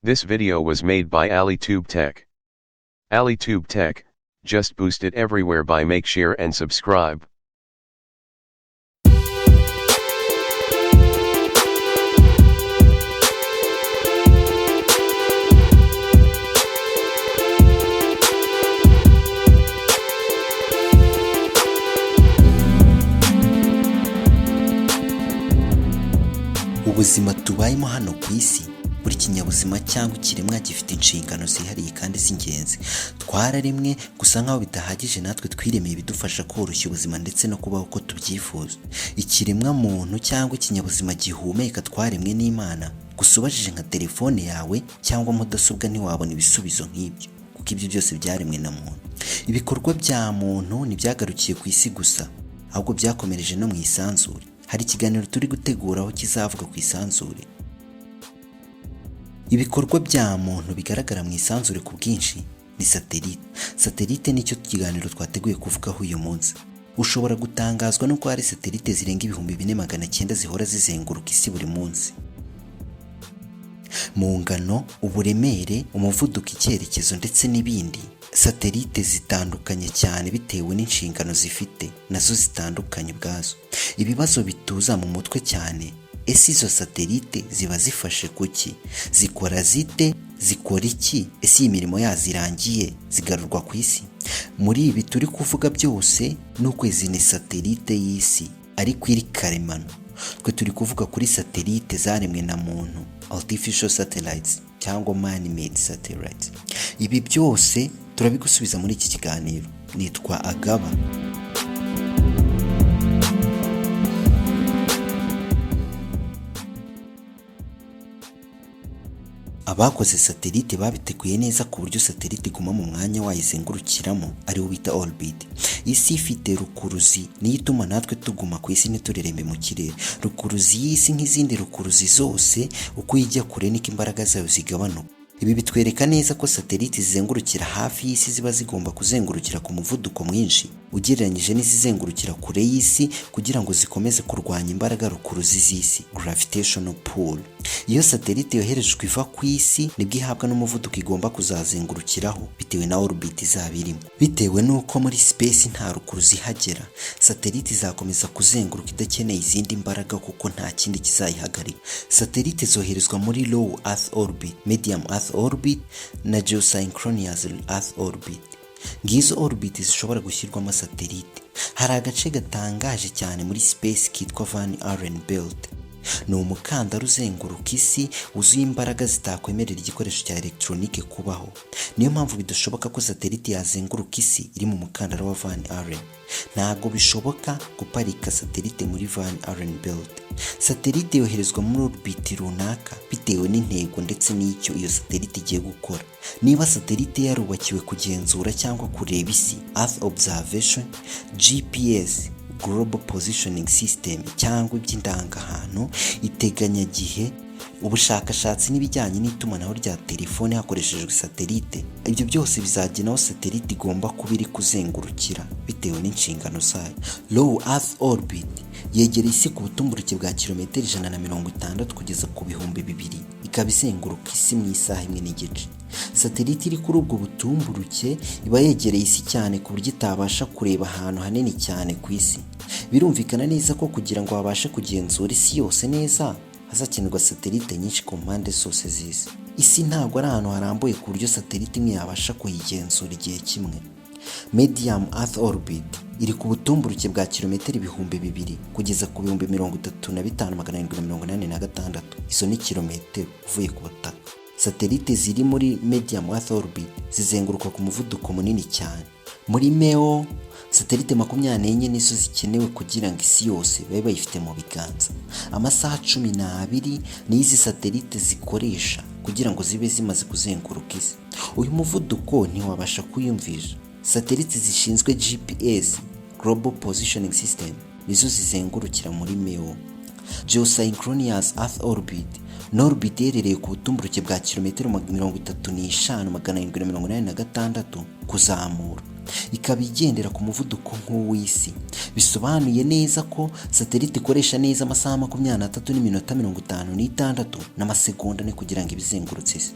This video was made by alitubetech. alitubetech, just boost it everywhere by make share and subscribe. Ubuzima tubayemo hano ku isi, buri kinyabuzima cyangwa ikiremwa gifite inshingano zihariye kandi z'ingenzi. Twararemwe gusa nkaho bidahagije, natwe twiremeye ibidufasha koroshya ubuzima ndetse no kubaho uko tubyifuza. Ikiremwa muntu cyangwa ikinyabuzima gihumeka twaremwe n'Imana. Gusa ubajije nka telefone yawe cyangwa mudasobwa ntiwabona ibisubizo nk'ibyo, kuko ibyo byose byaremwe na muntu. Ibikorwa bya muntu ntibyagarukiye ku isi gusa, ahubwo byakomereje no mu isanzure. Hari ikiganiro turi guteguraho kizavuga ku isanzure. Ibikorwa bya muntu bigaragara mu isanzure ku bwinshi ni satelite. Satelite nicyo kiganiro twateguye kuvugaho uyu munsi. Ushobora gutangazwa nuko hari satelite zirenga 4900 zihora zizenguruka isi buri munsi. Mu ngano, uburemere, umuvuduko, icyerekezo ndetse n'ibindi, satelite zitandukanye cyane bitewe n'inshingano zifite, nazo zitandukanye ubwazo. Ibibazo bituza mu mutwe cyane: ese izo satelite ziba zifashe kuki? Zikora zite? Zikora iki? Ese imirimo yazo irangiye zigarurwa ku isi? Muri ibi turi kuvuga byose nuko izi ni satelite y'isi, ariko iri karemano. Twe turi kuvuga kuri satelite zaremwe na muntu, artificial satellites cyangwa man-made satellites. Ibi byose turabigusubiza muri iki kiganiro. Nitwa Agaba. Abakoze satelite babiteguye neza ku buryo satelite iguma mu mwanya wayizengurukiramo, ari wo bita orbit. Isi ifite rukuruzi niyo ituma natwe tuguma ku isi ntiturerembe mu kirere. Rukuruzi y'isi nk'izindi rukuruzi zose, uko ijya kure niko imbaraga zayo zigabanuka. Ibi bitwereka neza ko satelite zizengurukira hafi y'isi ziba zigomba kuzengurukira ku muvuduko mwinshi ugereranyije n'izizengurukira kure y'isi, kugira ngo zikomeze kurwanya imbaraga rukuruzi z'isi, gravitational pull. Iyo satelite yoherejwe iva ku isi nibwo ihabwa n'umuvuduko igomba kuzazengurukiraho bitewe na orbit izaba irimo. Bitewe n'uko muri space nta rukuruzi ihagera, satelite izakomeza kuzenguruka idakeneye izindi mbaraga kuko nta kindi kizayihagarika. Satelite zoherezwa muri low earth orbit, medium earth orbit na geosynchronous earth orbit. Ngizo orbit zishobora gushyirwamo satelite. Hari agace gatangaje cyane muri space kitwa Van Allen belt. Ni umukandara uzenguruka isi wuzuye imbaraga zitakwemerera igikoresho cya electronique kubaho. Niyo mpamvu bidashoboka ko satelite yazenguruka isi iri mu mukandara wa Van Allen. Ntabwo bishoboka guparika satelite muri Van Allen belt. Satelite yoherezwa muri orbit runaka bitewe n'intego ndetse n'icyo iyo satelite igiye gukora. Niba satelite yarubakiwe kugenzura cyangwa kureba isi, Earth observation, GPS, Global Positioning System, cyangwa iby'indangahantu, iteganyagihe, ubushakashatsi n'ibijyanye n'itumanaho rya telefone hakoreshejwe satelite, ibyo byose bizagena aho satelite igomba kuba iri kuzengurukira bitewe n'inshingano zayo. Low Earth Orbit yegera isi ku butumburuke bwa kilometero 160 kugeza ku 2000, ikaba izenguruka isi mu isaha imwe n'igice. Satelite iri kuri ubwo butumburuke iba yegereye isi cyane ku buryo itabasha kureba ahantu hanini cyane ku isi. Birumvikana neza ko kugira ngo babashe kugenzura isi yose neza, hazakenerwa satelite nyinshi ku mpande zose z'isi. Isi ntabwo ari ahantu harambuye ku buryo satelite imwe yabasha kuyigenzura igihe kimwe. Medium Earth Orbit iri ku butumburuke bwa kilometero 2000 kugeza ku 35,786. Izo ni kilometero uvuye ku butaka. Satelite ziri muri Medium Earth Orbit zizenguruka ku muvuduko munini cyane. Muri MEO, satelite 24 nizo zikenewe kugira ngo isi yose babe bayifite mu biganza. Amasaha 12 ni izi satelite zikoresha kugira ngo zibe zimaze kuzenguruka isi. Uyu muvuduko ntiwabasha kuyumvisha. Satelite zishinzwe GPS, Global Positioning System, nizo zizengurukira muri MEO. Geosynchronous Earth Orbit ni orbit iherereye ku butumburuke bwa kilometero 35,786 kuzamura. ikaba igendera ku muvuduko nk'uw'isi. Bisobanuye neza ko satelite ikoresha neza amasaha 23 n'iminota 56 n'amasegonda kugira ngo ibizengurutse isi.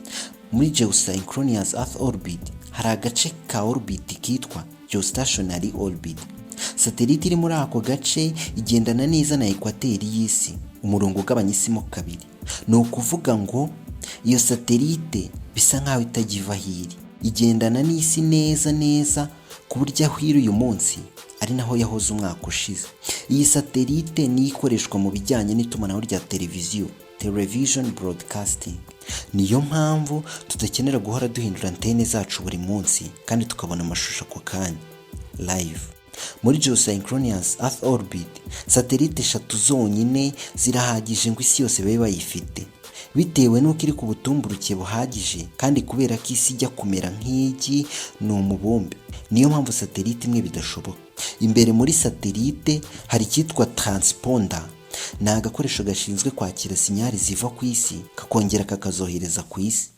Muri geosynchronous earth orbit hari agace ka orbit kitwa geostationary orbit. Satelite iri muri ako gace igendana neza na ekwateri y'isi, umurongo ugabanya isi mo kabiri. Ni ukuvuga ngo iyo satelite bisa nkaho itagiva hiri, igendana n'isi neza ku buryo aho iri uyu munsi ari naho yahoze umwaka ushize. Iyi satelite ni ikoreshwa mu bijyanye n'itumanaho rya television broadcasting. Niyo mpamvu tudakenera guhora duhindura antene zacu buri munsi kandi tukabona amashusho ako kanya live. Muri geosynchronous earth orbit satelite 3 zonyine zirahagije ngo isi yose babe bayifite, bitewe n'uko iri ku butumburuke buhagije kandi kubera ko isi ijya kumera nk'igi ni umubumbe. Niyo mpamvu satelite imwe bidashoboka. Imbere muri satelite hari icyitwa transponder. Ni agakoresho gashinzwe kwakira sinyari ziva ku isi kakongera kakazohereza ku isi.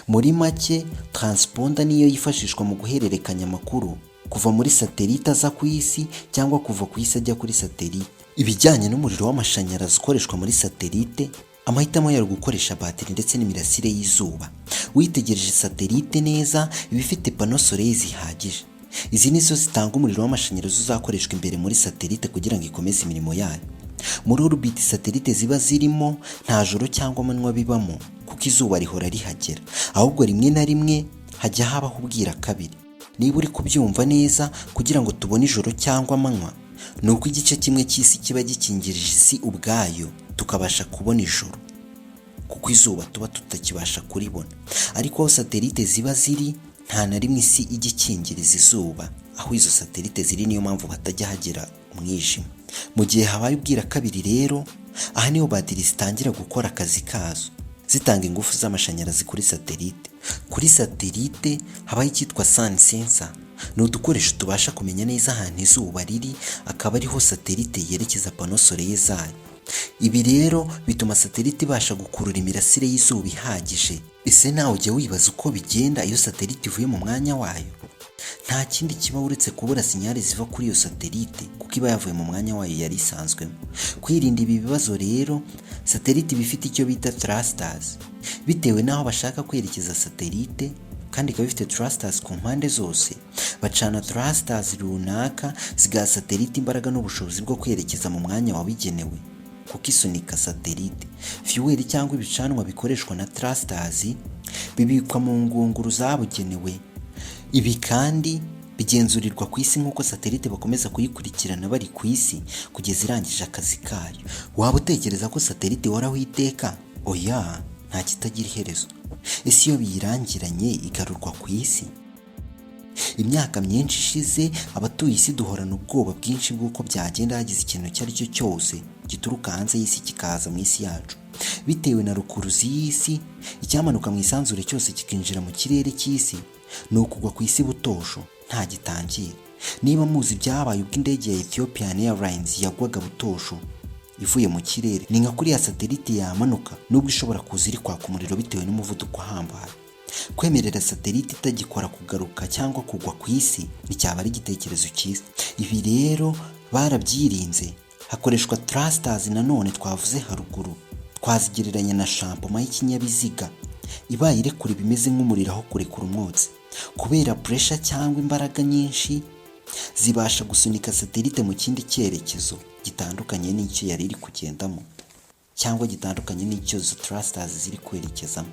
Muri make transponder niyo yifashishwa mu guhererekanya amakuru kuva muri satelite aza ku isi cyangwa kuva ku isi ajya kuri satelite. Ibijyanye n'umuriro w'amashanyarazi ukoreshwa muri satelite, amahitamo yari gukoresha bateri ndetse n'imirasire y'izuba. Witegereje satelite neza iba ifite pano solaire zihagije. Izi nizo zitanga umuriro w'amashanyarazi uzakoreshwa imbere muri satelite kugira ngo ikomeze imirimo yayo. Muri orbit satelite ziba zirimo nta joro cyangwa amanywa bibamo kuko izuba rihora rihagera, ahubwo rimwe na rimwe hajya habaho ubwira kabiri. Niba uri kubyumva neza, kugira ngo tubone ijoro cyangwa amanywa ni uko igice kimwe cy'isi kiba gikingirije isi ubwayo tukabasha kubona ijoro kuko izuba tuba tutakibasha kuribona. Ariko aho satelite ziba ziri nta na rimwe isi igikingiriza izuba aho izo satelite ziri, niyo mpamvu hatajya hagera umwijima. Mu gihe habaye ubwira kabiri rero, aha niho bateri zitangira gukora akazi kazo zitanga ingufu z'amashanyarazi kuri satelite. Kuri satelite habaye icyitwa sun sensor. Ni udukoresho tubasha kumenya neza ahantu izuba riri, akaba ariho satelite yerekeza pano solaire zayo. Ibi rero bituma satelite ibasha gukurura imirasire y'izuba ihagije. Ese nawe ujya wibaza uko bigenda iyo satelite ivuye mu mwanya wayo? Nta kindi kiba uretse kubura sinyari ziva kuri iyo satelite kuko iba yavuye mu mwanya wayo yari isanzwemo. Kwirinda ibi bibazo rero, satelite iba ifite icyo bita thrusters. Bitewe n'aho bashaka kwerekeza satelite kandi ikaba ifite thrusters ku mpande zose, bacana thrusters runaka zigaha satelite imbaraga n'ubushobozi bwo kwerekeza mu mwanya wabigenewe kuko isunika satelite. Fuel cyangwa ibicanwa bikoreshwa na thrusters bibikwa mu ngunguru zabugenewe. Ibi kandi bigenzurirwa ku isi nk'uko satelite bakomeza kuyikurikirana bari ku isi kugeza irangije akazi kayo. Waba utekereza ko satelite ihoraho iteka? Oya, nta kitagira iherezo. Ese iyo biyirangiranye igarurwa ku isi? Imyaka myinshi ishize abatuye isi duhorana ubwoba bwinshi bw'uko byagenda hagize ikintu icyo ari cyo cyose gituruka hanze y'isi kikaza mu isi yacu. Bitewe na rukuruzi y'isi, icyamanuka mu isanzure cyose kikinjira mu kirere cy'isi ni ukugwa ku isi butosho nta gitangira. Niba muzi byabaye ubwo indege ya Ethiopian Airlines yagwaga butosho ivuye mu kirere, ni nka kuri ya satelite yamanuka nubwo ishobora kuza iri kwaka umuriro bitewe n'umuvuduko uhambaye. Kwemerera satelite itagikora kugaruka cyangwa kugwa ku isi nticyaba ari igitekerezo cyiza. Ibi rero barabyirinze, hakoreshwa thrusters nanone twavuze haruguru. Twazigereranya na shampoma y'ikinyabiziga ibaye irekura bimeze nk'umuriro aho kurekura umwotsi. Kubera pressure cyangwa imbaraga nyinshi zibasha gusunika satelite mu kindi cyerekezo gitandukanye n'icyo yari iri kugendamo cyangwa gitandukanye n'icyo zo thrusters ziri kwerekezamo.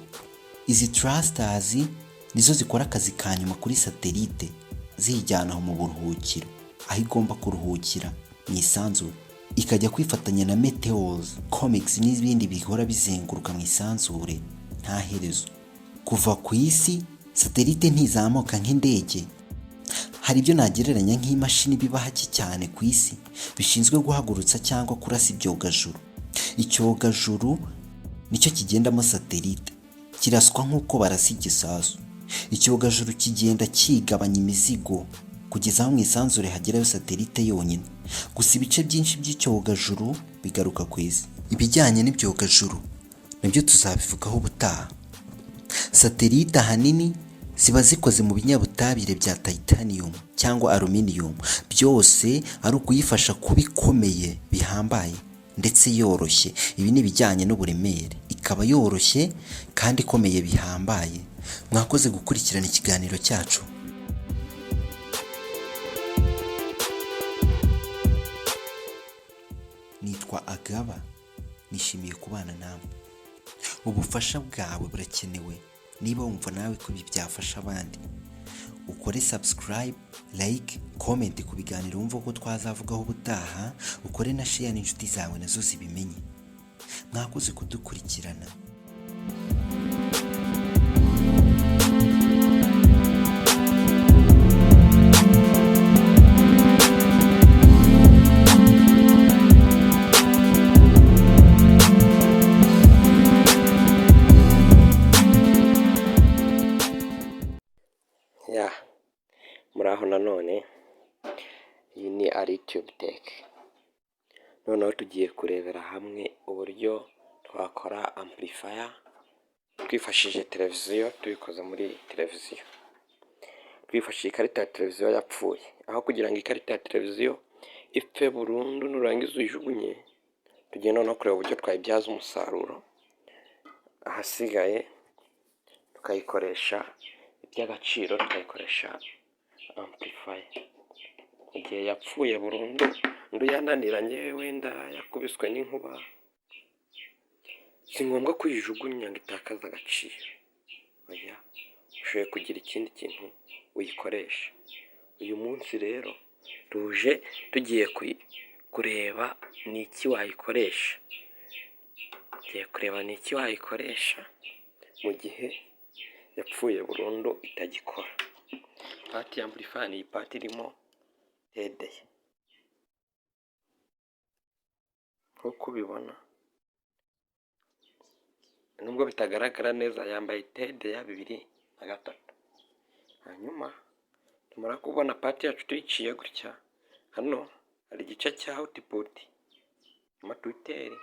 Izi thrusters nizo zikora akazi ka nyuma kuri satelite zijyana mu buruhukiro aho igomba kuruhukira mu isanzure, ikajya kwifatanya na meteors, comets n'ibindi bihora bizenguruka mu isanzure nta herezo. Kuva ku isi satelite ntizamuka nk'indege. Hari ibyo nagereranya nk'imashini biba hake cyane ku isi bishinzwe guhagurutsa cyangwa kurasa ibyogajuru. Icyogajuru nicyo kigendamo satelite, kiraswa nk'uko barasa igisasu. Icyogajuru kigenda kigabanya imizigo kugeza aho mu isanzure hagerayo satelite yonyine. Gusa ibice byinshi by'icyogajuru bigaruka ku isi. Ibijyanye n'ibyogajuru nabyo tuzabivugaho ubutaha. Satelite ahanini ziba zikoze mu binyabutabire bya titanium cyangwa aluminium, byose ari ukuyifasha kuba ikomeye bihambaye ndetse yoroshye. Ibi ni ibijyanye n'uburemere, ikaba yoroshye kandi ikomeye bihambaye. Mwakoze gukurikirana ikiganiro cyacu. Nitwa Agaba, nishimiye kubana namwe. Ubufasha bwawe burakenewe. Niba wumva nawe ko ibi byafasha abandi, ukore subscribe, like, comment ku biganiro wumva ko twazavugaho ubutaha, ukore na share n'inshuti zawe nazo zibimenye. Mwakoze kudukurikirana. Muraho nanone, iyi ni alitubetech. Noneho tugiye kurebera hamwe uburyo twakora amplifier twifashishije televiziyo, tubikoze muri televiziyo. Twifashishije ikarita ya televiziyo yapfuye. Aho kugira ngo ikarita ya televiziyo ipfe burundu nurangiza uyijugunye, tugiye noneho kureba uburyo twayibyaza umusaruro. Ahasigaye tukayikoresha iby'agaciro, tukayikoresha amplifier. Igihe yapfuye burundu, yananiranye, wenda yakubiswe n'inkuba, si ngombwa kuyijugunya ngo itakaze agaciro. Oya, ushoboye kugira ikindi kintu uyikoresha. Uyu munsi rero tuje tugiye kureba ni iki wayikoresha. Tugiye kureba ni iki wayikoresha mu gihe yapfuye burundu itagikora. Pati ya amplifier ni ipati irimo tede. Nk'uko ubibona, nubwo bitagaragara neza, yambaye tede ya 2 na 3. Hanyuma tumara kubona pati yacu tuyiciye gutya, hano hari igice cya output amatwiteri.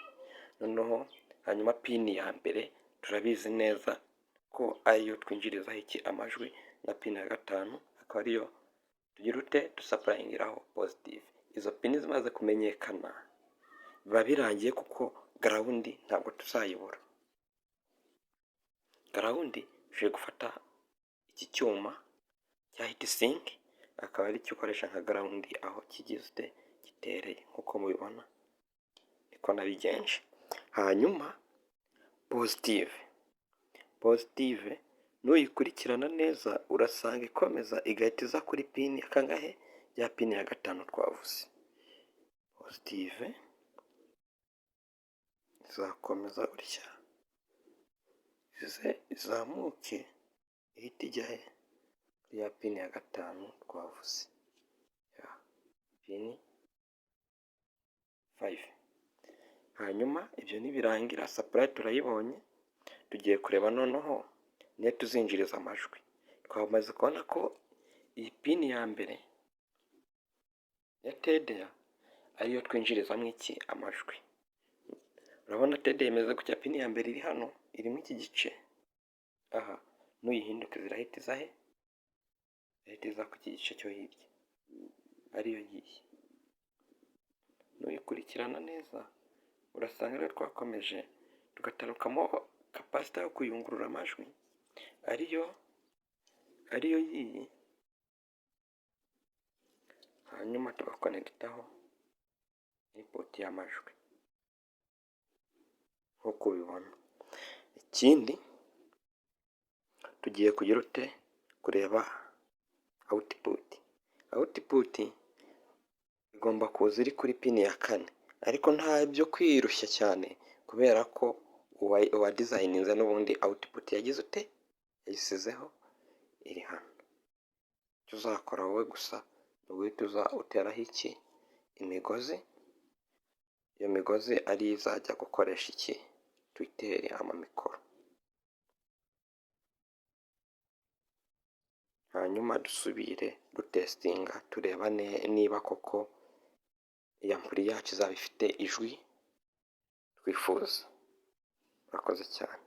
Noneho hanyuma pini ya mbere turabizi neza ko ariyo twinjirizaho iki amajwi, na pini ya 5 akaba ariyo tugira ute dusapurayingiraho positive. Izo pini zimaze kumenyekana, biba birangiye kuko ground ntabwo tuzayibura. Ground uje gufata iki cyuma cya heat sink, akaba ari cyo ukoresha nka ground aho kigizwe gitereye. Nk'uko mubibona niko nabigenje. Hanyuma positive nuyikurikirana neza, urasanga ikomeza igahita iza kuri pini ya kangahe, ya pini ya 5 twavuze. Positive izakomeza gutya, izamuke ihita ijya he, ya pini ya 5 twavuze, ya pini 5. Hanyuma ibyo nibirangira, supply turayibonye. Tugiye kureba noneho niyo tuzinjiriza amajwi. Twamaze kubona ko iyi pini ya mbere ya tede ariyo twinjirizamo iki amajwi. Urabona tede imeze gutya, pini ya mbere iri hano, irimo iki gice. Aha nuyihinduka zirahita iza he, zirahita iza ku gice cyo hirya, ariyo yiyi. Nuyikurikirana neza, urasanga rero twakomeje tugatarukamo kapasita yo kuyungurura amajwi, ariyo yiyi. Hanyuma tugakonekitaho input y'amajwi nk'uko ubibona. Ikindi tugiye kugira ute kureba output igomba kuza iri kuri pini ya 4, ariko nta byo kwirushya cyane kubera ko uwa designinze n'ubundi output yagize ute yayisizeho iri hano. Icyo uzakora wowe gusa uza uteraho iki imigozi. Iyo migozi ari izajya gukoresha iki twiteri amamikoro. Hanyuma dusubire dutestinga, tureba niba koko iyi ampuri yacu izaba ifite ijwi twifuza. Murakoze cyane.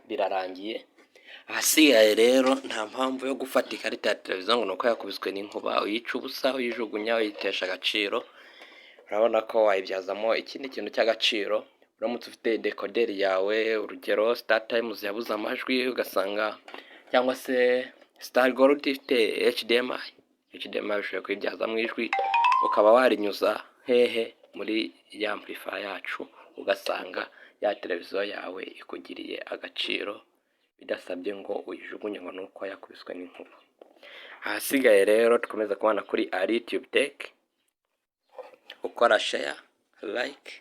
Birarangiye ahasigaye rero nta mpamvu yo gufata ikarita ya televiziyo ngo nuko yakubiswe n'inkuba uyica ubusa uyijugunya uyitesha agaciro. Urabona ko wayibyazamo ikindi kintu cy'agaciro. Uramutse ufite dekoderi yawe, urugero Star Times yabuze amajwi ugasanga, cyangwa se Star Gold ifite HDMI ushobora kuyibyazamo ijwi ukaba warinyuza hehe muri ya amplifier yacu, ugasanga ya televiziyo yawe ikugiriye agaciro bidasabye ngo uyijugunye ngo nuko yakubiswe n'inkuba. Ahasigaye rero tukomeza kubana kuri alitubetech, ukora share, like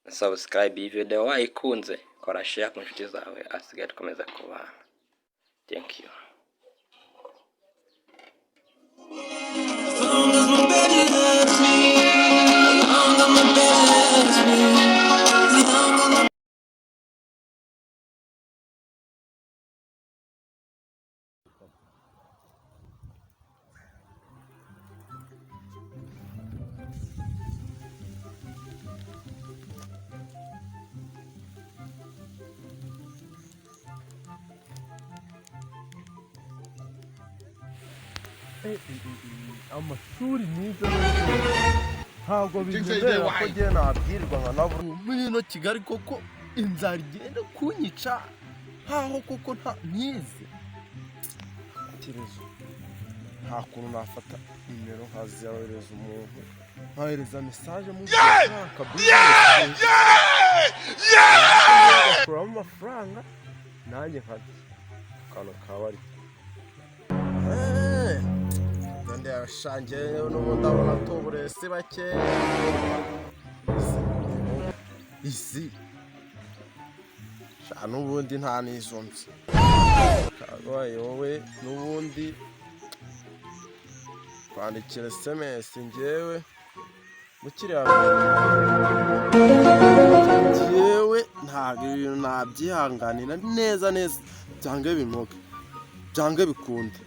na subscribe. Iyi video wayikunze kora share ku nshuti zawe. Ahasigaye tukomeza kubana. Thank you. amashuri nizo ntabwo bizera ko giye nabwirwa nka nabo muri ino Kigali koko inzara igenda kunyica nkaho koko nta nize kirezo. Nta kuntu nafata nimero nkaziyohereza umuntu nkahereza message mu kura amafaranga nanjye nkati kano kabari nde yashange n'ubundi abona tuburese bake isi sha n'ubundi nta nizonze kagwaye wowe n'ubundi kwandikira SMS ngewe mukiriya ngewe ntabwo ibintu nabyihanganira neza byange bimoga byange bikunde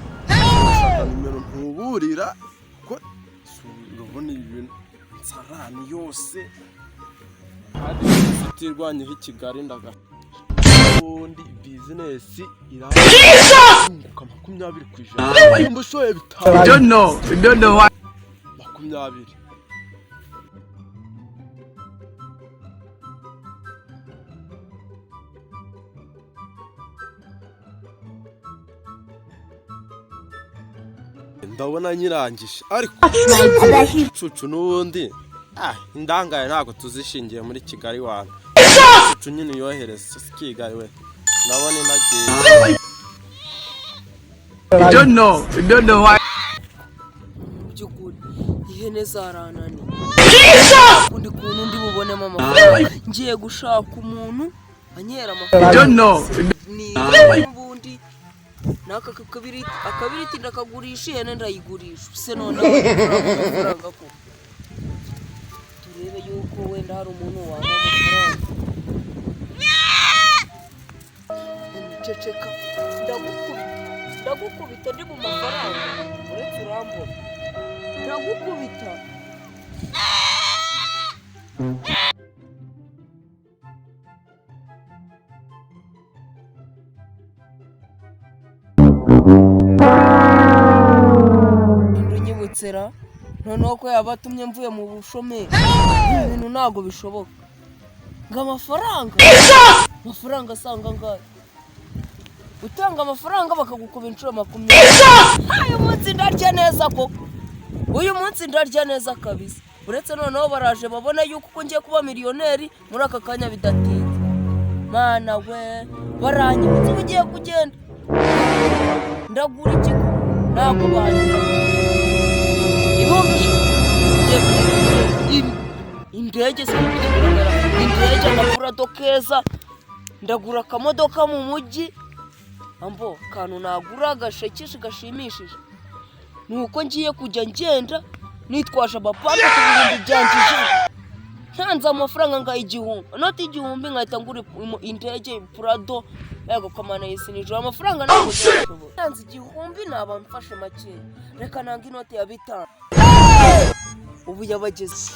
nimero ntuburira ko urabona ibintu nsarani yose atirwanyeho Kigali ndaga ubundi business irafunguka 20% mbushoye bitanu. Don't know why 20. ndabona nyirangije ariko cucu n'ubundi indangaye ntabwo tuzishingiye muri Kigali wantu cucu nyine yohereza sikigaye we nabone nagiye. You don't know why. Byukuri ihene zaranani undi kuntu ndi bubonemo amafaranga ngiye gushaka umuntu anyera amafaranga. You don't know. Ni ubundi naka akabiriti ndakagurisha ihene ndayigurisha se none amafaranga ko turebe yuko wenda hari umuntu wampa amafaranga. Ceceka ndagukubita ndi mu mafaranga uretse urambona ndagukubita. Ndunyibutera noneho ko yabatumye mvuye mu bushomeri ibintu ntago bishoboka ngo amafaranga asanga ngayo utanga amafaranga bakagukuba inshuro 20. Uyu munsi ndarya neza koko, uyu munsi ndarya neza kabisa. Uretse noneho baraje babona yuko uko ngiye kuba miliyoneri muri aka kanya bidatinze. Mana we baranyibutse ugiye kugenda ndagura ikigo ntabwo bangira indege siniguragara indege ndagura dokeza ndagura akamodoka mu mujyi ambo kantu nagura gashekishe gashimishije nuko ngiye kujya ngenda nitwaje abapampe ibihumbi byanjije ntanze amafaranga nga 1000 noti 1000 nkahita ngura indege Prado yego kamana yisinije amafaranga ntabwo byashoboye ntanze 1000 naba mfashe make reka nanga inoti ya 5 ubu yabageze.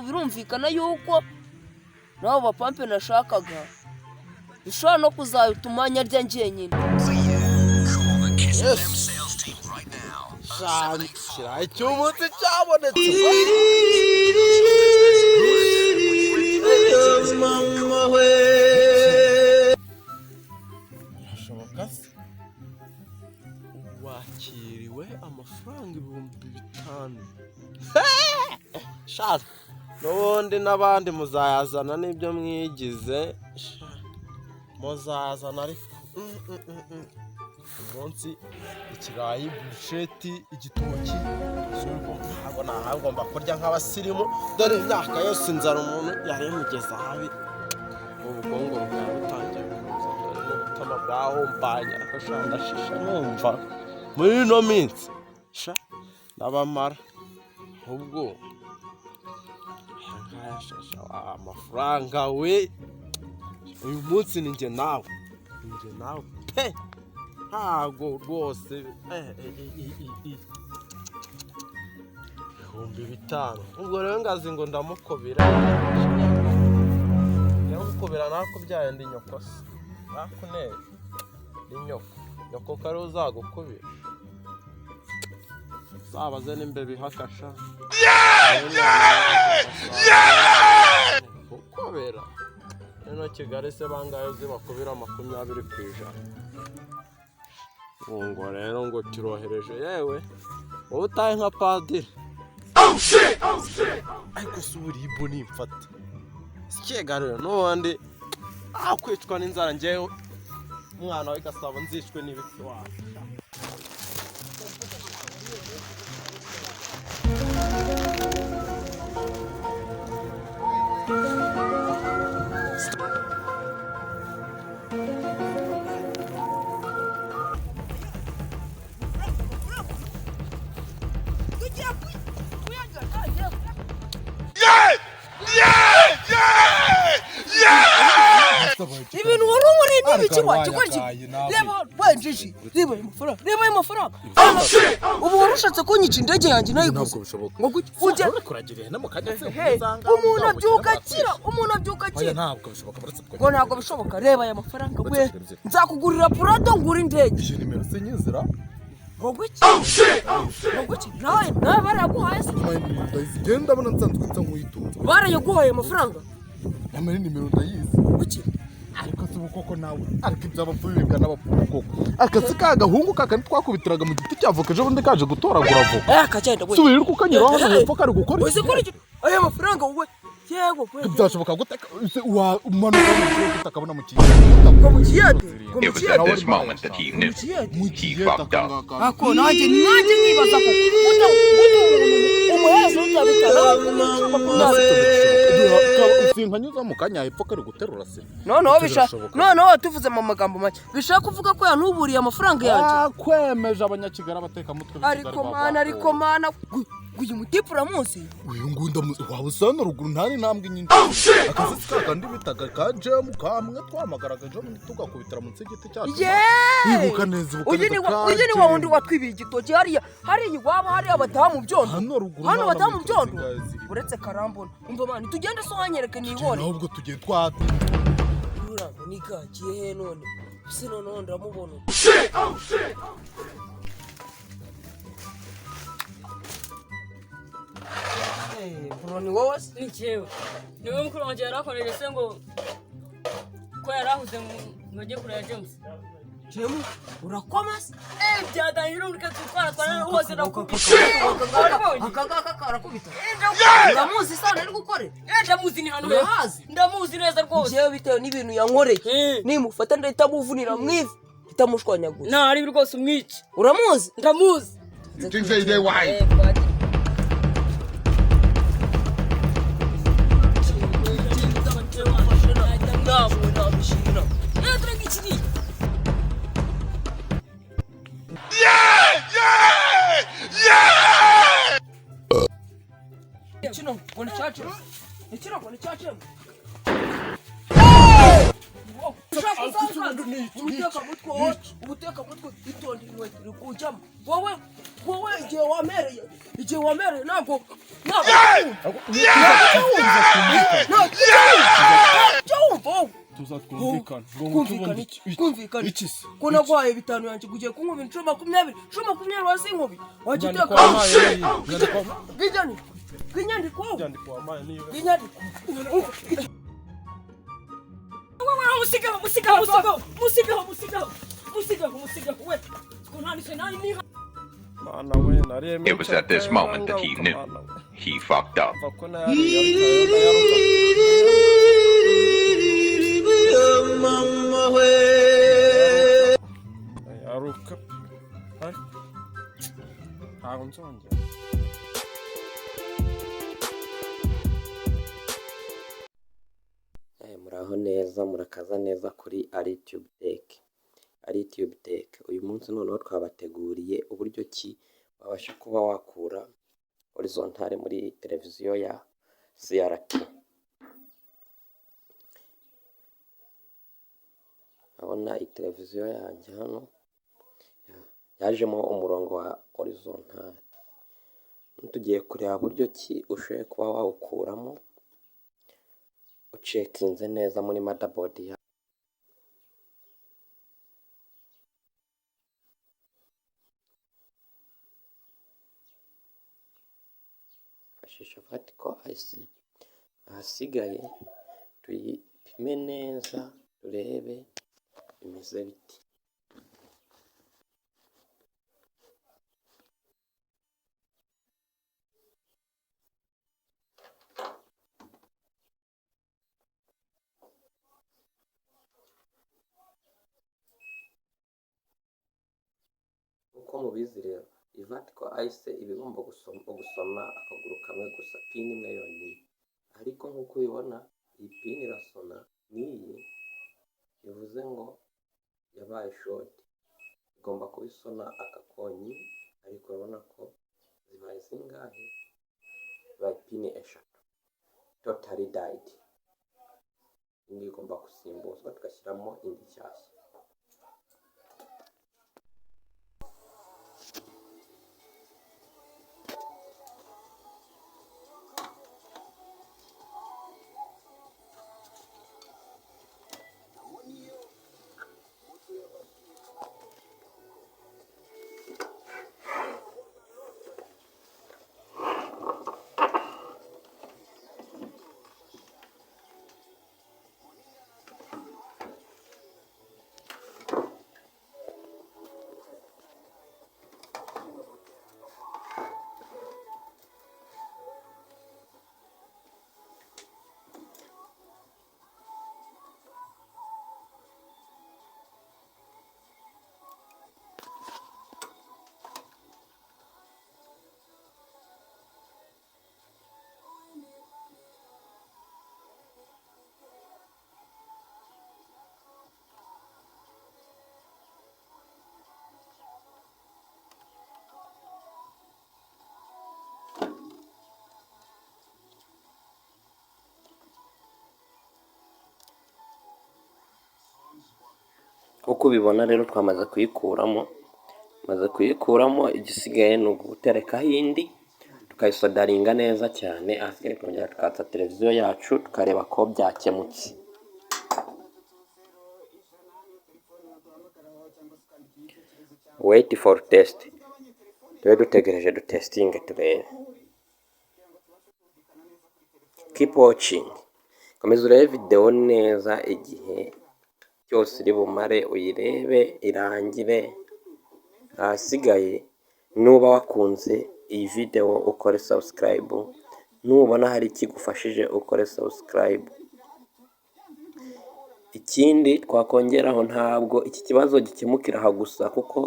Birumvikana yuko nabo bapampe nashakaga bishobora no kuzayutuma nyarya njyenyine. Shira icyumutse cyabonetse. Birashoboka se wakiriwe amafaranga 5000. Shara n'ubundi n'abandi muzayazana n'ibyo mwigize muzazana ariko umunsi ikirayi busheti igitoki ntabwo nahagomba kurya nk'abasirimu dore imyaka yose inzara umuntu yaremugeza habi ubukungu bwawe butangiye n'ubutama bwahombanya ndashisha numva muri ino minsi sha ndabamara ahubwo amafaranga we uyu munsi ni njye nawe pe ntago rwose 5000 ubwo rero ngazi ngo ndamukobera ndamukobera nako byayandi nyoko se nako ne nyoko kare uzagukubira sabaze n'imbebi hakasha ukobera neno Kigali se bangayo zibakubira 20%. Ngo rero ngo tirohereje yewe wowe utaye nka padiri. Oh shit. Ariko suburibo nimfata sikegaro n'uwandi akwicwa n'inzara ngewe umwana we Gasabo nzishwe n'ibiti wacu. Ibintu wari muri n'ibiki wakigoryi reba wanjiji reba amafaranga ubu warushatse kunyica indege yanjye nayiguze ngo ujye kuragirira no mukajya umuntu abyukakira oya ntabwo bishoboka ngo ntabwo bishoboka reba aya mafaranga we nzakugurira Prado ngura indege iyi nimero se nyizira Ngoguki nawe baraguhaye se ndagenda abona nsanzwe nsa nk'uyitunze barayaguhaye amafaranga nyamara nimero ndayizi kuki ariko si ubukoko nawe ariko iby'abapfumu bibwa n'abapfumu koko akazi k'agahungu kakandi twakubitiraga mu giti cy'avoka ejo bundi kaje gutoragura avoka kagenda we subira uri kukanyuraho hano hepfo kari gukora iki aya mafaranga wowe yego kwe byashoboka guteka umanuka mu kirere utakabona mu kiyede It was at this moment that he knew. He fucked up. ako nanjye nibaza ko umuhezo utabitara sinkanyuza mu kanya hepfo kari guterura se noneho tuvuze mu magambo make bishaka kuvuga ko yantuburiye amafaranga yanjye kwemeje abanyakigara bateka mutwe ariko mana uyu mutipu uramuzi uyu ngunda waba usana ruguru ntari ntambwe nyinshi akazi kakandi bitaga ka jemu kamwe twamagaraga ejo tugakubitira munsi y'igiti cyacu wibuka neza uyu ni wa wundi watwibiye igitoki hariya iwabo hariya bataha mu byondo hano bataha mu byondo uretse karambona umva mani tugende so hanyereke nihore ahubwo tugiye twate urango nigagiye he none se noneho ndamubona bro ni wowe ni jewe niwe mukuru wanjye yarakoreje se ngo ko yarahuze ngo ajye kureba James James urakoma se byadahira urike twara hose akangaka karakubita ndamuzi sana ari gukore ndamuzi ni hano ndamuzi neza rwose jewe bitewe n'ibintu yankoreye nimufata ndahita muvunira mwivi itamushwanyaguza nari rwose umwici uramuzi ndamuzi ubuteka mutwe itonde inkweto iri kujyamo wowe igihe wamereye ntabwo kumvikana ko nagwaye bitanu yanjye kugiye kunkubira inshuro 20 wasi inkubi wajya uteka bw'inyandiko It was at this moment that he knew. He fucked up. muraho neza murakaza neza kuri alitubetech uyu munsi noneho twabateguriye uburyo ki wabasha kuba wakura horizontale muri televiziyo ya CRT. Abona televiziyo yanjye hano yajemo umurongo wa horizontale, tugiye kureba uburyo ki ushoboye kuba wawukuramo ucekinze neza muri motherboard ya fashisha vertical IC. Ahasigaye tuyipime neza turebe bimeze biti. Uko mubizi rero vertical IC iba igomba gusoma akaguru kamwe gusa, pin imwe yonyine, ariko nk'uko ubibona iyi pin irasona n'iyi, bivuze ngo yabaye short, igomba kubisona akakonyi, ariko urabona ko zibaye zingahe, zibaye pin eshatu, totally died. Iyi igomba gusimbuzwa tugashyiramo indi nshyashya. nk'uko ubibona rero twamaze kuyikuramo, igisigaye ni uguterekaho indi tukayisodaringa neza cyane, ahasigaye tukongera tukatsa televiziyo yacu tukareba ko byakemutse. Wait for test, tube dutegereje dutestinge turebe. Keep watching, komeza urebe video neza igihe cyose iri bumare, uyirebe irangire. Ahasigaye nuba wakunze iyi video ukore subscribe, nubona hari ikigufashije ukore subscribe. Ikindi twakongeraho, ntabwo iki kibazo gikemukira aha gusa, kuko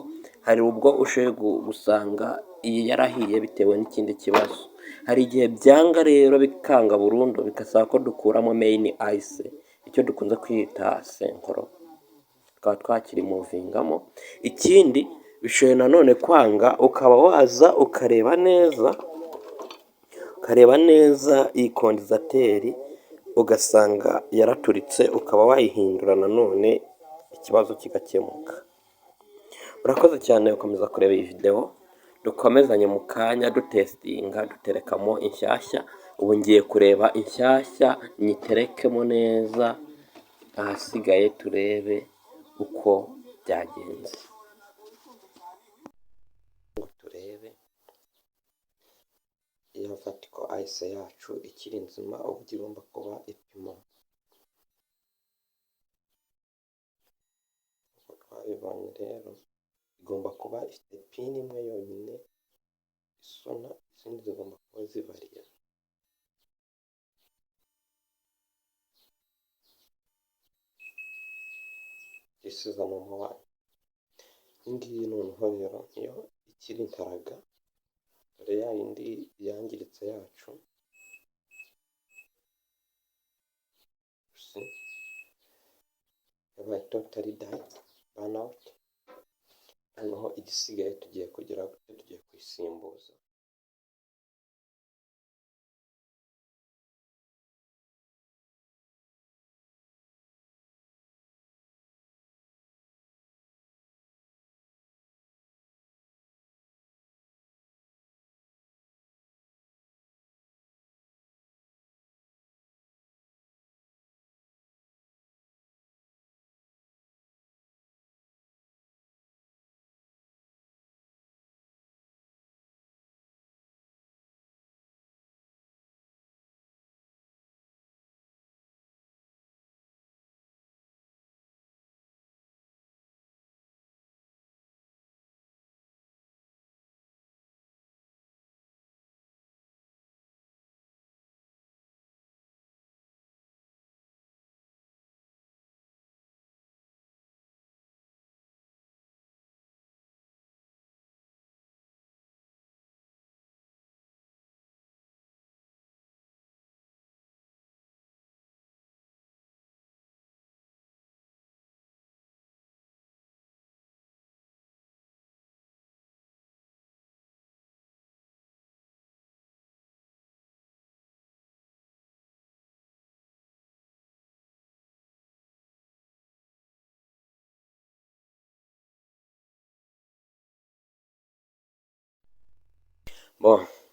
hari ubwo ushoboye gusanga iyi yarahiye bitewe n'ikindi kibazo. Hari igihe byanga rero bikanga burundu, bigasaba ko dukuramo main ice, icyo dukunze kwita senkoro, tukaba twakirimuvingamo. Ikindi bishoboye nanone kwanga, ukaba waza ukareba neza iyi kondizateri ugasanga yaraturitse, ukaba wayihindura nanone ikibazo kigakemuka. Urakoze cyane ukomeza kureba iyi video, dukomezanye mu kanya dutestinga, duterekamo inshyashya. Ubu ngiye kureba inshyashya nyiterekemo neza, ahasigaye turebe uko byagenze. Turebe iyo vertical ice yacu ikiri nzima, ubu igomba kuba ipima uko twabibonye. Rero igomba kuba ifite pini imwe yonyine isona, izindi zigomba kuba zibariye. This is the number one. Ngiyi noneho rero iyo ikiri ntaraga, dore ya yindi yangiritse yacu, yabaye totally died, burn out. Noneho igisigaye tugiye kuyisimbuza.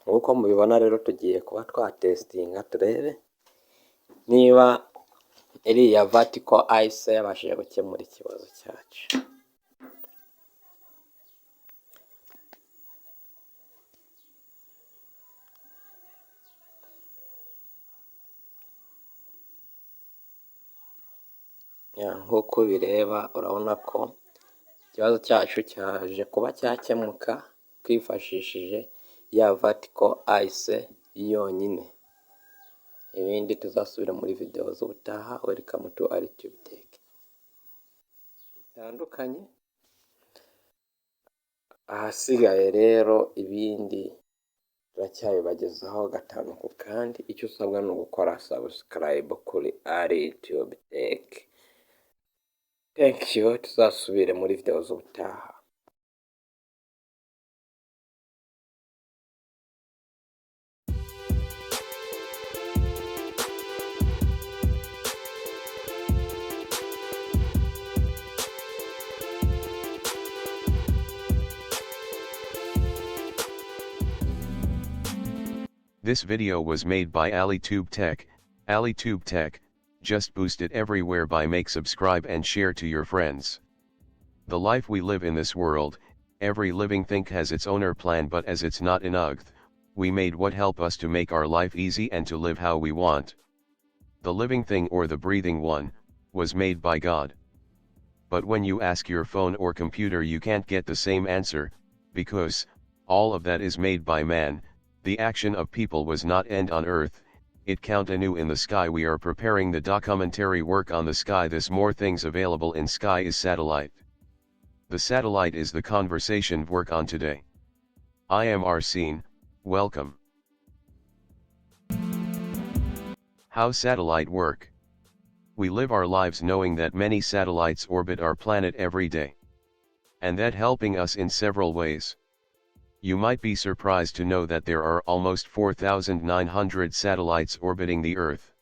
Nk'uko mubibona rero tugiye kuba twatestinga, turebe niba iriya vertical ice yabashije gukemura ikibazo cyacu. Nk'uko bireba urabona ko ikibazo cyacu cyaje kuba cyakemuka twifashishije ya vertical ice yonyine. Ibindi tuzasubira muri video z'ubutaha. Welcome to alitubetech bitandukanye. Ahasigaye rero ibindi turacyabibagezaho gatanu ku kandi. Icyo usabwa ni ugukora subscribe kuri alitubetech. Thank you, tuzasubire muri video z'ubutaha. This video was made by alitubetech. alitubetech, just boost it everywhere by make subscribe and share to your friends. The life we live in this world, every living thing has its owner plan, but as it's not enough, we made what help us to make our life easy and to live how we want. The living thing or the breathing one, was made by God. But when you ask your phone or computer you can't get the same answer, because, all of that is made by man. The action of people was not end on earth, it count anew in the sky. We are preparing the documentary work on the sky. This more things available in sky is satellite. The satellite is the conversation work on today. I am Arsene, welcome. How satellite work? We live our lives knowing that many satellites orbit our planet every day. And that helping us in several ways. You might be surprised to know that there are almost 4,900 satellites orbiting the Earth.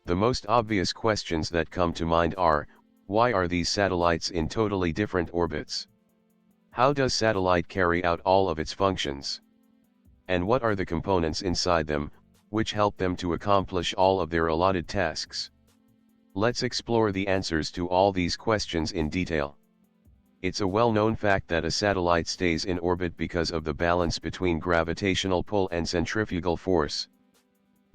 The most obvious questions that come to mind are, why are these satellites in totally different orbits? How does satellite carry out all of its functions? And what are the components inside them, which help them to accomplish all of their allotted tasks? Let's explore the answers to all these questions in detail. It's a well-known fact that a satellite stays in orbit because of the balance between gravitational pull and centrifugal force.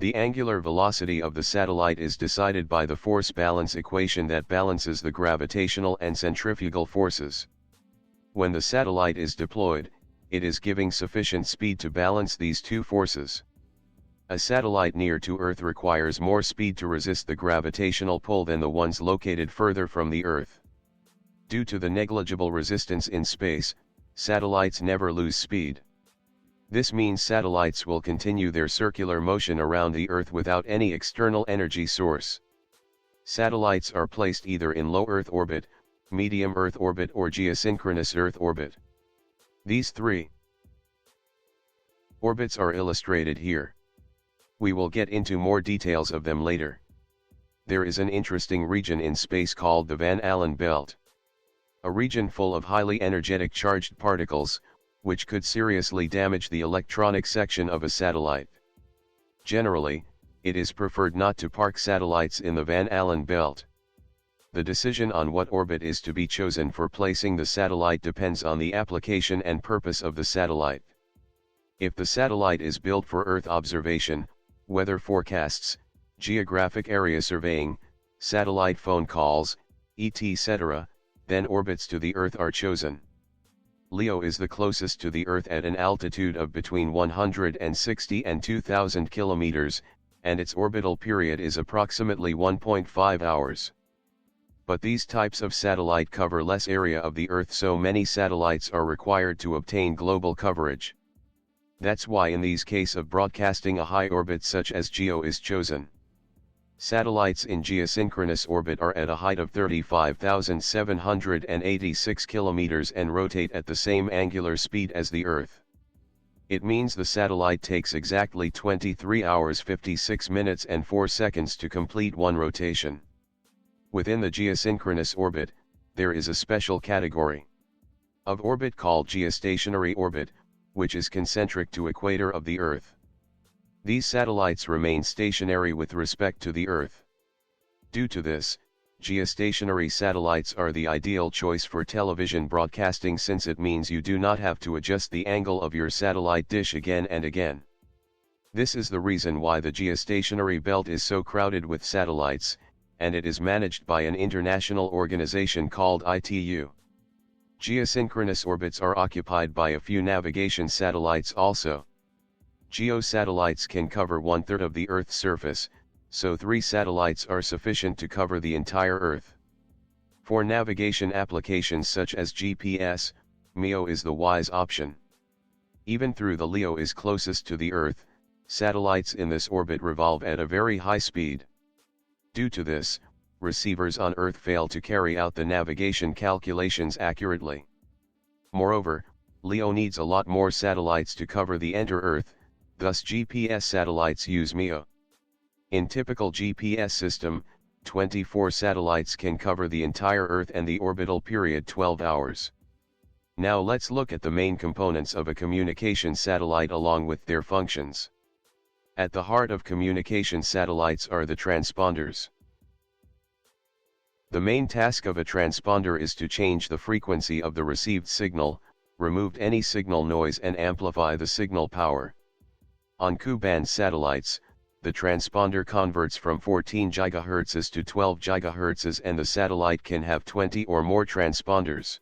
The angular velocity of the satellite is decided by the force balance equation that balances the gravitational and centrifugal forces. When the satellite is deployed, it is giving sufficient speed to balance these two forces. A satellite near to Earth requires more speed to resist the gravitational pull than the ones located further from the Earth. Due to the negligible resistance in space, satellites never lose speed. This means satellites will continue their circular motion around the Earth without any external energy source. Satellites are placed either in low Earth orbit, medium Earth orbit or geosynchronous Earth orbit. These three orbits are illustrated here. We will get into more details of them later. There is an interesting region in space called the Van Allen belt. A region full of highly energetic charged particles, which could seriously damage the electronic section of a satellite. Generally, it is preferred not to park satellites in the Van Allen belt. The decision on what orbit is to be chosen for placing the satellite depends on the application and purpose of the satellite. If the satellite is built for Earth observation, weather forecasts, geographic area surveying, satellite phone calls, etc., then orbits to the Earth are chosen. Leo is the closest to the Earth at an altitude of between 160 and 2,000 kilometers, and its orbital period is approximately 1.5 hours. But these types of satellite cover less area of the Earth, so many satellites are required to obtain global coverage. That's why in these case of broadcasting a high orbit such as GEO is chosen. Satellites in geosynchronous orbit are at a height of 35,786 kilometers and rotate at the same angular speed as the Earth. It means the satellite takes exactly 23 hours 56 minutes and 4 seconds to complete one rotation. Within the geosynchronous orbit, there is a special category of orbit called geostationary orbit, which is concentric to equator of the Earth. These satellites remain stationary with respect to the Earth. Due to this, geostationary satellites are the ideal choice for television broadcasting, since it means you do not have to adjust the angle of your satellite dish again and again. This is the reason why the geostationary belt is so crowded with satellites, and it is managed by an international organization called ITU. Geosynchronous orbits are occupied by a few navigation satellites also. GEO satellites can cover 1/3 of the Earth's surface, so 3 satellites are sufficient to cover the entire Earth. For navigation applications such as GPS, MEO is the wise option. Even though the LEO is closest to the Earth, satellites in this orbit revolve at a very high speed. Due to this, receivers on Earth fail to carry out the navigation calculations accurately. Moreover, LEO needs a lot more satellites to cover the entire Earth, thus GPS satellites use MEO. In typical GPS system, 24 satellites can cover the entire Earth and the orbital period 12 hours. Now let's look at the main components of a communication satellite along with their functions. At the heart of communication satellites are the transponders. The main task of a transponder is to change the frequency of the received signal, remove any signal noise and amplify the signal power. On Ku-band satellites, the transponder converts from 14 GHz to 12 GHz and the satellite can have 20 or more transponders.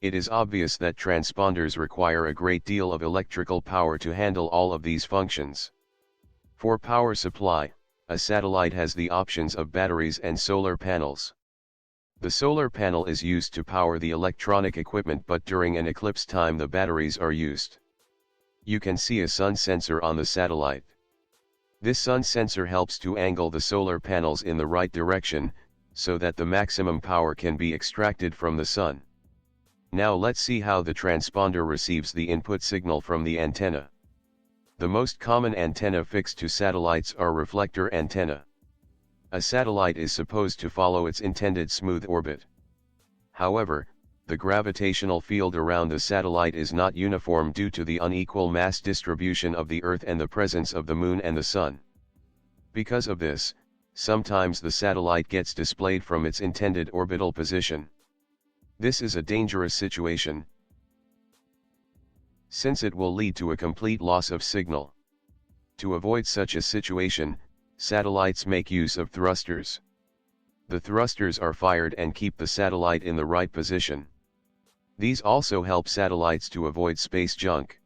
It is obvious that transponders require a great deal of electrical power to handle all of these functions. For power supply, a satellite has the options of batteries and solar panels. The solar panel is used to power the electronic equipment, but during an eclipse time the batteries are used. You can see a sun sensor on the satellite. This sun sensor helps to angle the solar panels in the right direction, so that the maximum power can be extracted from the sun. Now let's see how the transponder receives the input signal from the antenna. The most common antenna fixed to satellites are reflector antenna. A satellite is supposed to follow its intended smooth orbit. However, the gravitational field around the satellite is not uniform due to the unequal mass distribution of the Earth and the presence of the Moon and the Sun. Because of this, sometimes the satellite gets displayed from its intended orbital position. This is a dangerous situation, since it will lead to a complete loss of signal. To avoid such a situation, satellites make use of thrusters. The thrusters are fired and keep the satellite in the right position. These also help satellites to avoid space junk.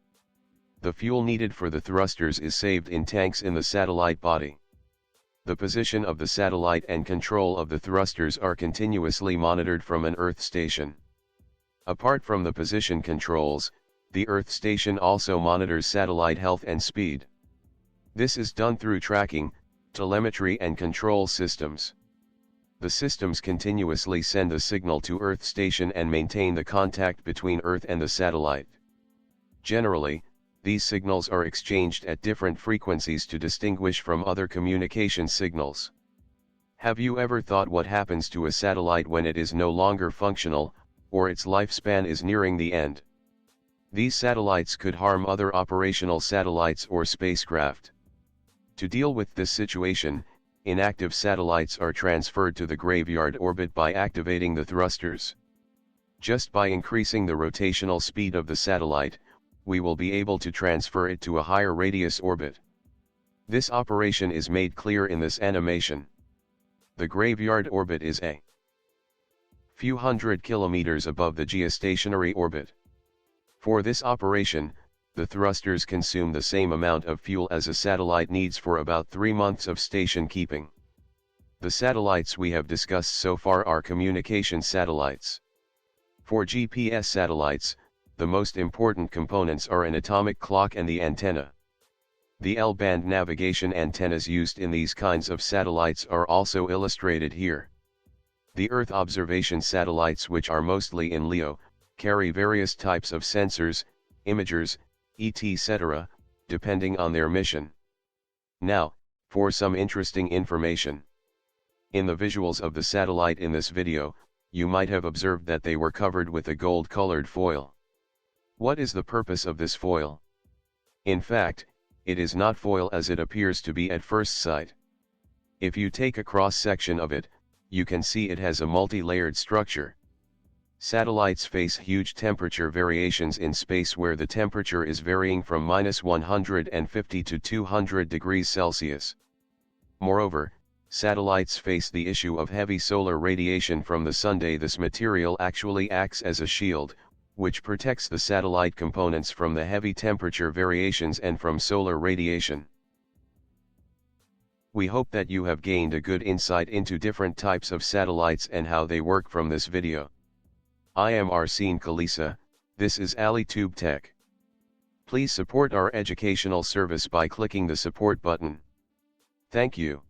The fuel needed for the thrusters is saved in tanks in the satellite body. The position of the satellite and control of the thrusters are continuously monitored from an Earth station. Apart from the position controls, the Earth station also monitors satellite health and speed. This is done through tracking, telemetry and control systems. The systems continuously send the signal to Earth station and maintain the contact between Earth and the satellite. Generally, these signals are exchanged at different frequencies to distinguish from other communication signals. Have you ever thought what happens to a satellite when it is no longer functional, or its lifespan is nearing the end? These satellites could harm other operational satellites or spacecraft. To deal with this situation, inactive satellites are transferred to the graveyard orbit by activating the thrusters. Just by increasing the rotational speed of the satellite, we will be able to transfer it to a higher radius orbit. This operation is made clear in this animation. The graveyard orbit is a few hundred kilometers above the geostationary orbit. For this operation, the thrusters consume the same amount of fuel as a satellite needs for about 3 months of station keeping. The satellites we have discussed so far are communication satellites. For GPS satellites, the most important components are an atomic clock and the antenna. The L-band navigation antennas used in these kinds of satellites are also illustrated here. The Earth observation satellites, which are mostly in LEO, carry various types of sensors, imagers, etc., depending on their mission. Now, for some interesting information. In the visuals of the satellite in this video, you might have observed that they were covered with a gold-colored foil. What is the purpose of this foil? In fact, it is not foil as it appears to be at first sight. If you take a cross-section of it, you can see it has a multi-layered structure. Satellites face huge temperature variations in space where the temperature is varying from -150 to 200 degrees Celsius. Moreover, satellites face the issue of heavy solar radiation from the sun. This material actually acts as a shield, which protects the satellite components from the heavy temperature variations and from solar radiation. We hope that you have gained a good insight into different types of satellites and how they work from this video. I am Arsene Kalisa, this is alitubetech. Please support our educational service by clicking the support button. Thank you.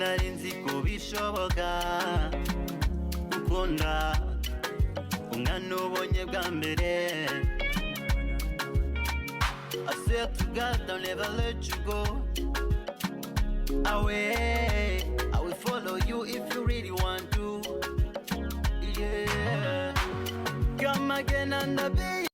sinari nzi ko bishoboka ukunda umwana ubonye bwa mbere. I swear to God I'll never let you go away. I will follow you if you really want to. Yeah, come again and I'll be.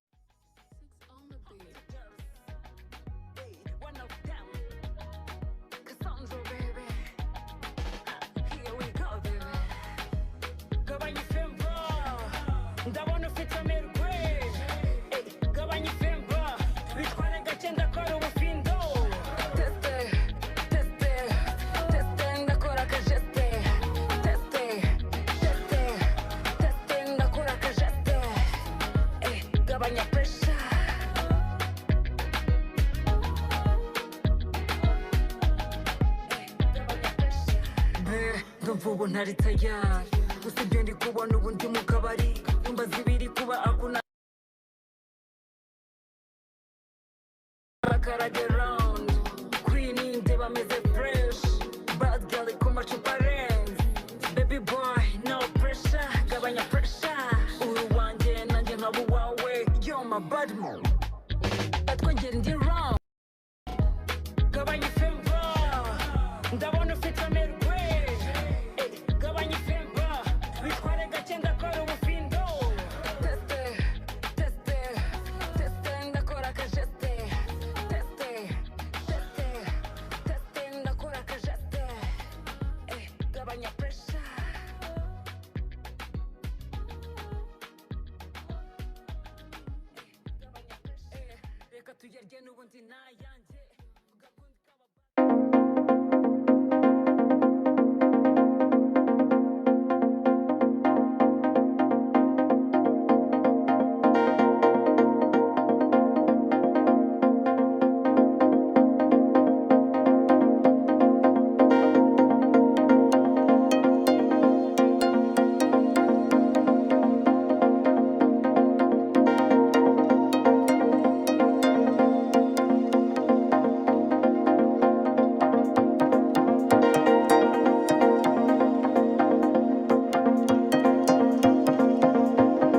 Ubu ntari tayari gusa ibyo ndi kubona ubu ndi mu kabari imbaza ibiri kuba akuna karage round queen inde bameze fresh bad girl ku macupa renze baby boy no pressure gabanya pressure uru wanjye nanjye nkaba uwawe you're my bad mom atwongera ndi round gabanya femba ndabona ufite amerwe tuyarye n'ubundi naya